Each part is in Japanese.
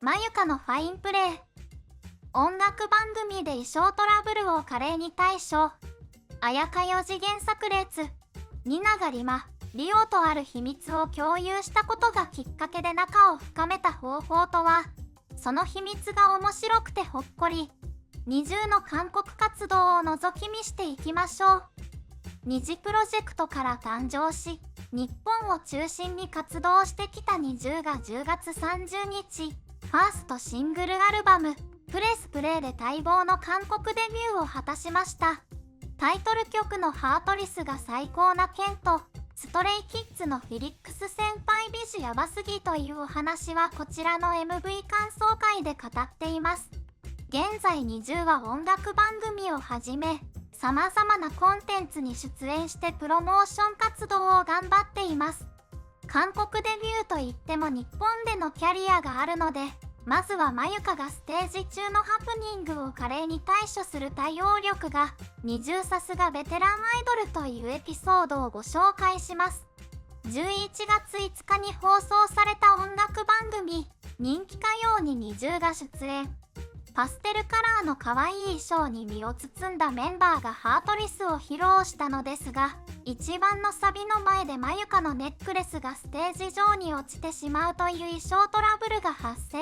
まゆかのファインプレー。音楽番組で衣装トラブルを華麗に対処。綾香4次元炸裂。ニナがリオとある秘密を共有したことがきっかけで仲を深めた方法とは。その秘密が面白くてほっこり。NiziUの韓国活動を覗き見していきましょう。Niziプロジェクトから誕生し、日本を中心に活動してきたNiziUが10月30日、ファーストシングルアルバム、プレスプレイで待望の韓国デビューを果たしました。タイトル曲のハートリスが最高な件と、ストレイキッズのフィリックス先輩美女やばすぎというお話はこちらの MV 感想会で語っています。現在NiziUは音楽番組をはじめ、様々なコンテンツに出演してプロモーション活動を頑張っています。韓国デビューといっても日本でのキャリアがあるので、まずはまゆかがステージ中のハプニングを華麗に対処する対応力が、NiziUさすがベテランアイドルというエピソードをご紹介します。11月5日に放送された音楽番組、人気歌謡にNiziUが出演。パステルカラーの可愛い衣装に身を包んだメンバーがハートリスを披露したのですが、一番のサビの前でまゆかのネックレスがステージ上に落ちてしまうという衣装トラブルが発生。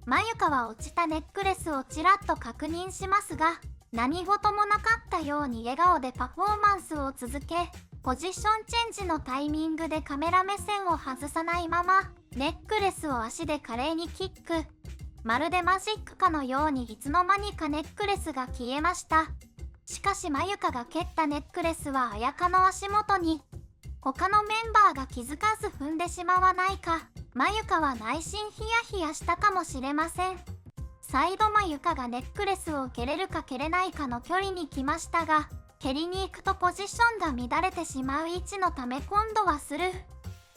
まゆかは落ちたネックレスをちらっと確認しますが、何事もなかったように笑顔でパフォーマンスを続け、ポジションチェンジのタイミングでカメラ目線を外さないまま、ネックレスを足で華麗にキック。まるでマジックかのようにいつの間にかネックレスが消えました。しかしまゆかが蹴ったネックレスは綾香の足元に。他のメンバーが気づかず踏んでしまわないか、まゆかは内心ヒヤヒヤしたかもしれません。再度まゆかがネックレスを蹴れるか蹴れないかの距離に来ましたが、蹴りに行くとポジションが乱れてしまう位置のため今度はスルー。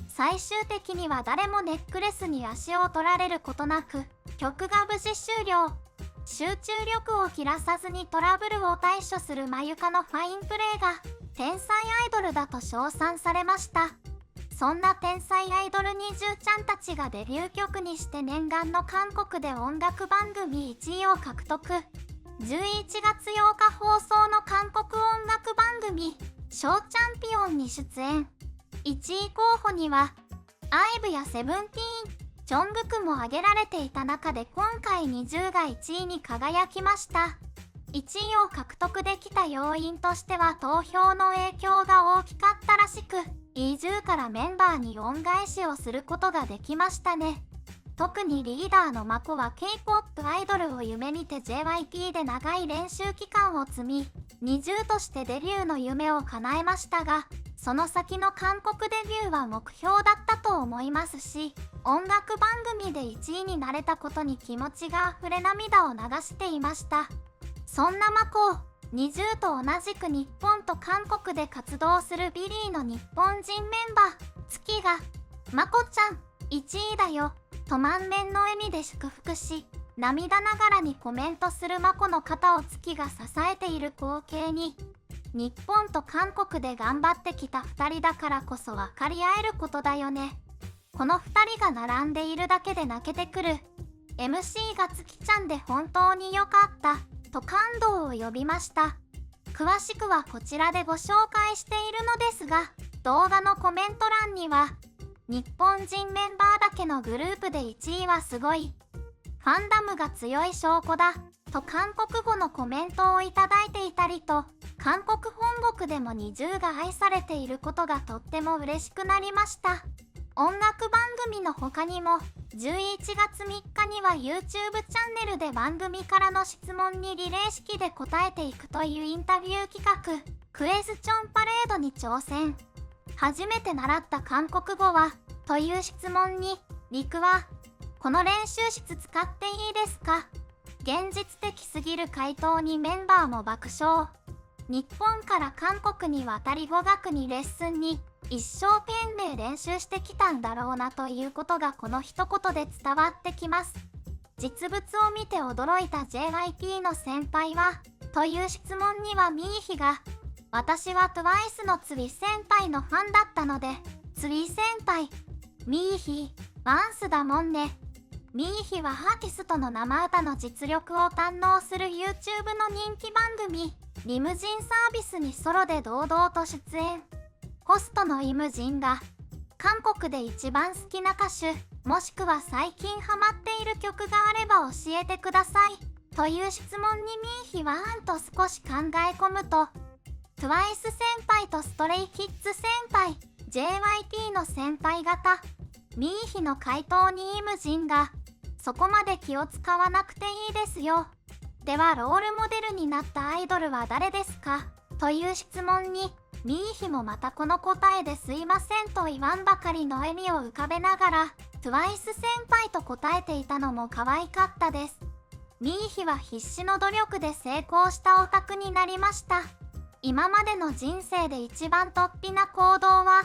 最終的には誰もネックレスに足を取られることなく、曲が無事終了。集中力を切らさずにトラブルを対処するまゆかのファインプレーが天才アイドルだと称賛されました。そんな天才アイドルNiziUちゃんたちがデビュー曲にして念願の韓国で音楽番組1位を獲得。11月8日放送の韓国音楽番組「ショーチャンピオン」に出演。1位候補にはIVEやセブンティーン、ジョングクも挙げられていた中で今回NiziUが1位に輝きました。1位を獲得できた要因としては投票の影響が大きかったらしく、NiziUからメンバーに恩返しをすることができましたね。特にリーダーのまこは K-POP アイドルを夢見て JYP で長い練習期間を積み、NiziUとしてデビューの夢を叶えましたが、その先の韓国デビューは目標だったと思いますし、音楽番組で1位になれたことに気持ちが溢れ涙を流していました。そんなまこをNiziUと同じく日本と韓国で活動するビリーの日本人メンバー月が「まこちゃん1位だよ」と満面の笑みで祝福し、涙ながらにコメントするまこの肩を月が支えている光景に、日本と韓国で頑張ってきた2人だからこそ分かり合えることだよね。この2人が並んでいるだけで泣けてくる。 MC が月ちゃんで本当に良かったと感動を呼びました。詳しくはこちらでご紹介しているのですが、動画のコメント欄には日本人メンバーだけのグループで1位はすごい、ファンダムが強い証拠だと韓国語のコメントをいただいていたりと、韓国本国でもNiziUが愛されていることがとっても嬉しくなりました。音楽番組の他にも11月3日には YouTube チャンネルで番組からの質問にリレー式で答えていくというインタビュー企画クエスチョンパレードに挑戦。初めて習った韓国語はという質問にリクはこの練習室使っていいですか。現実的すぎる回答にメンバーも爆笑。日本から韓国に渡り語学にレッスンに一生懸命練習してきたんだろうなということがこの一言で伝わってきます。実物を見て驚いた JYP の先輩はという質問にはミーヒが私は TWICE のツイ先輩のファンだったのでツイ先輩ミーヒワンスだもんねミーヒはアーティストの生歌の実力を堪能する YouTube の人気番組リムジンサービスにソロで堂々と出演。ホストのイムジンが韓国で一番好きな歌手もしくは最近ハマっている曲があれば教えてくださいという質問にミーヒはと少し考え込むと TWICE 先輩とストレイキッズ先輩 JYP の先輩方ミーヒの回答にイムジンがそこまで気を使わなくていいですよ。ではロールモデルになったアイドルは誰ですかという質問にミーヒもまたこの答えですいませんと言わんばかりの笑みを浮かべながら TWICE 先輩と答えていたのも可愛かったです。ミーヒは必死の努力で成功したオタクになりました。今までの人生で一番突飛な行動は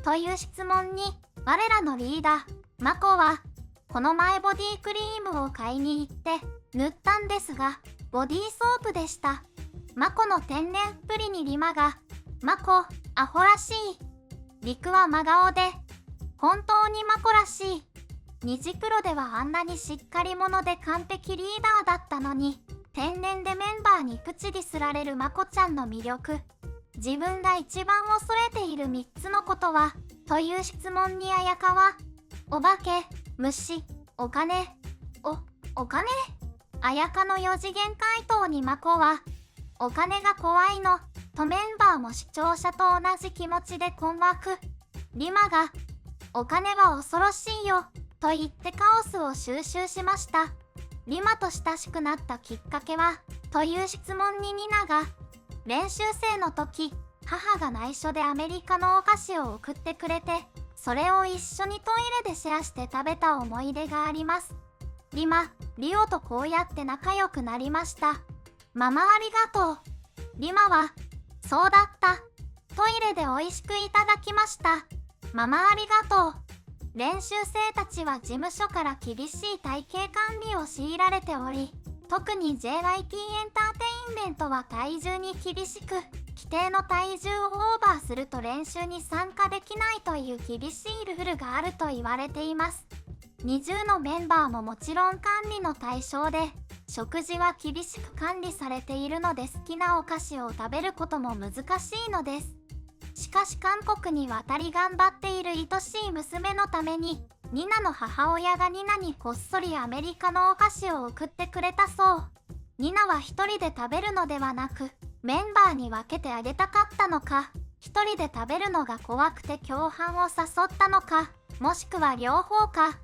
という質問に我らのリーダーマコはこの前ボディクリームを買いに行って塗ったんですがボディーソープでした。マコの天然っぷりにリマがマコアホらしいリクは真顔で本当にマコらしいニジプロではあんなにしっかり者で完璧リーダーだったのに天然でメンバーにプチディスられるマコちゃんの魅力自分が一番恐れている3つのことはという質問に綾香はお化け虫お金お金綾香の4次元回答にマコはお金が怖いのとメンバーも視聴者と同じ気持ちで困惑。リマがお金は恐ろしいよと言ってカオスを収集しました。リマと親しくなったきっかけはという質問にニナが練習生の時母が内緒でアメリカのお菓子を送ってくれてそれを一緒にトイレでシェアして食べた思い出があります。リマ、リオとこうやって仲良くなりました。ママありがとう。リマはそうだった。トイレで美味しくいただきました。ママありがとう。練習生たちは事務所から厳しい体型管理を強いられており、特に JYP エンターテインメントは体重に厳しく、規定の体重をオーバーすると練習に参加できないという厳しいルールがあると言われています。20のメンバーももちろん管理の対象で、食事は厳しく管理されているので好きなお菓子を食べることも難しいのです。しかし韓国に渡り頑張っている愛しい娘のために、ニナの母親がニナにこっそりアメリカのお菓子を送ってくれたそう。ニナは一人で食べるのではなく、メンバーに分けてあげたかったのか、一人で食べるのが怖くて共犯を誘ったのか、もしくは両方か。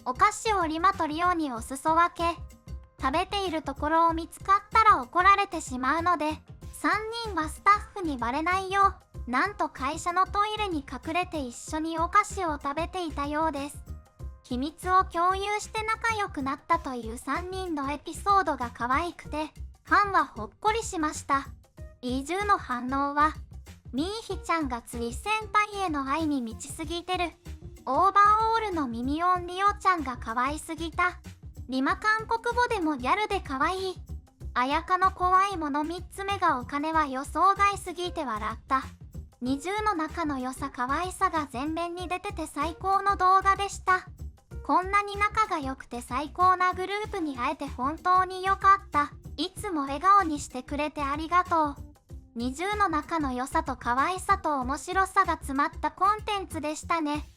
お菓子をリマとリオにお裾分け。食べているところを見つかったら怒られてしまうので、3人はスタッフにバレないよう、なんと会社のトイレに隠れて一緒にお菓子を食べていたようです。秘密を共有して仲良くなったという3人のエピソードが可愛くて、ファンはほっこりしました。イージューの反応は、ミーヒちゃんがつい先輩への愛に満ちすぎてる。オーバーオールのミニオンリオちゃんが可愛すぎた。リマ韓国語でもギャルで可愛い。綾香の怖いもの3つ目がお金は予想外すぎて笑った。20の仲の良さ可愛さが前面に出てて最高の動画でした。こんなに仲が良くて最高なグループに会えて本当に良かった。いつも笑顔にしてくれてありがとう。20の仲の良さと可愛さと面白さが詰まったコンテンツでしたね。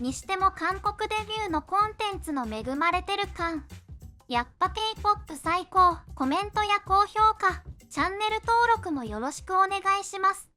にしても韓国デビューのコンテンツの恵まれてる感。やっぱ K-POP 最高。コメントや高評価、チャンネル登録もよろしくお願いします。